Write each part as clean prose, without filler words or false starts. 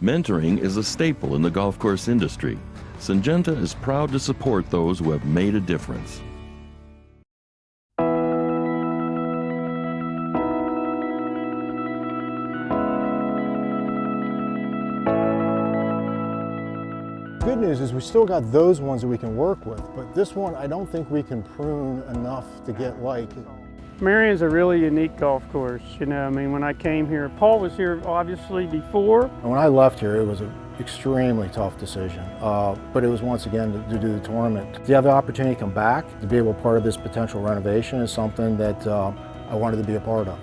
Mentoring is a staple in the golf course industry. Syngenta is proud to support those who have made a difference. Good news is we still got those ones that we can work with, but this one I don't think we can prune enough to get like. Merion's a really unique golf course, you know. I mean, when I came here, Paul was here obviously before. And when I left here, it was an extremely tough decision, but it was once again to do the tournament. To have the opportunity to come back, to be able to be part of this potential renovation is something that I wanted to be a part of.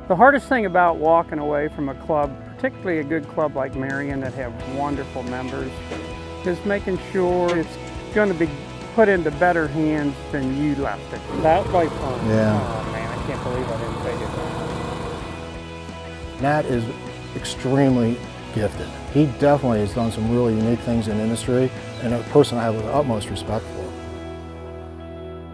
The hardest thing about walking away from a club, particularly a good club like Merion that have wonderful members, is making sure it's going to be put into better hands than you left it. That white pond. Yeah. Oh man, I can't believe I didn't take it. Nat is extremely gifted. He definitely has done some really unique things in the industry and a person I have the utmost respect for.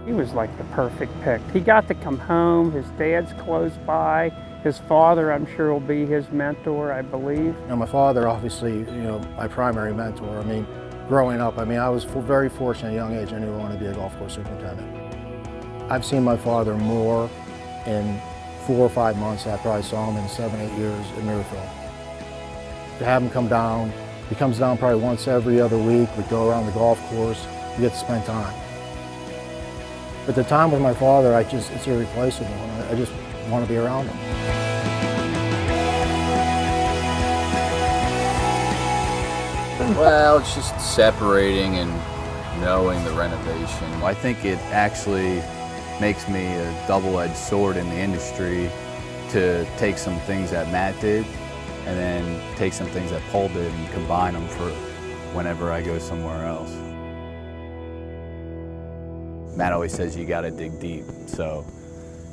He was like the perfect pick. He got to come home, his dad's close by, his father I'm sure will be his mentor, I believe. You know, my father obviously, my primary mentor. I mean, growing up, I was very fortunate at a young age. I knew I wanted to be a golf course superintendent. I've seen my father more in 4 or 5 months than I probably saw him in 7, 8 years at Merion. To have him come down, he comes down probably once every other week. We go around the golf course, we get to spend time. But the time with my father, it's irreplaceable, and I just want to be around him. Well, it's just separating and knowing the renovation. I think it actually makes me a double-edged sword in the industry to take some things that Matt did and then take some things that Paul did and combine them for whenever I go somewhere else. Matt always says you gotta dig deep, so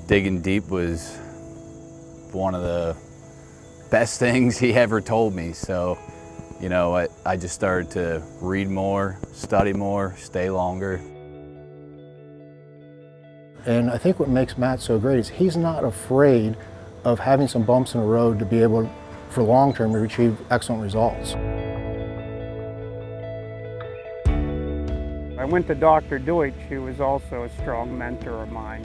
digging deep was one of the best things he ever told me. So, I just started to read more, study more, stay longer. And I think what makes Matt so great is he's not afraid of having some bumps in the road to be able, for long term, to achieve excellent results. I went to Dr. Deutsch, who was also a strong mentor of mine.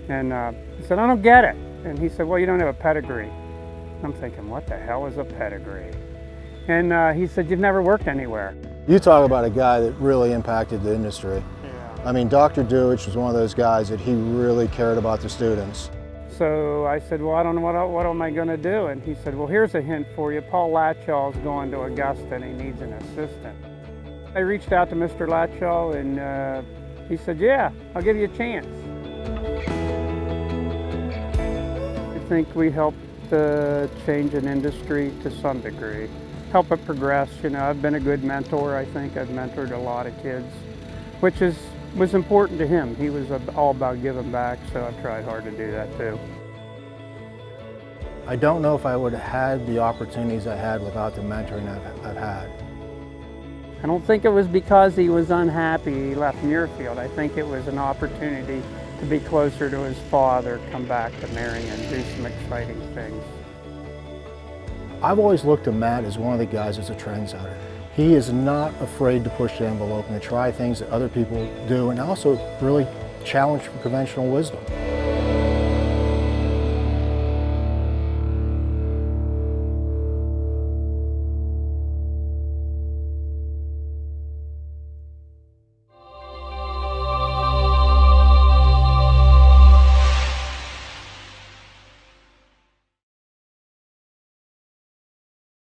And he said, I don't get it. And he said, well, you don't have a pedigree. I'm thinking, what the hell is a pedigree? And he said, you've never worked anywhere. You talk about a guy that really impacted the industry. Yeah. I mean, Dr. Deutsch was one of those guys that he really cared about the students. So I said, well, I don't know, what am I going to do? And he said, well, here's a hint for you. Paul Latshaw is going to Augusta and he needs an assistant. I reached out to Mr. Latshaw and he said, yeah, I'll give you a chance. I think we helped change an industry to some degree, help it progress. I've been a good mentor, I think. I've mentored a lot of kids, which was important to him. He was all about giving back, so I've tried hard to do that too. I don't know if I would have had the opportunities I had without the mentoring I've had. I don't think it was because he was unhappy he left Muirfield. I think it was an opportunity to be closer to his father, come back to Merion and do some exciting things. I've always looked at Matt as one of the guys that's a trendsetter. He is not afraid to push the envelope and to try things that other people do and also really challenge conventional wisdom.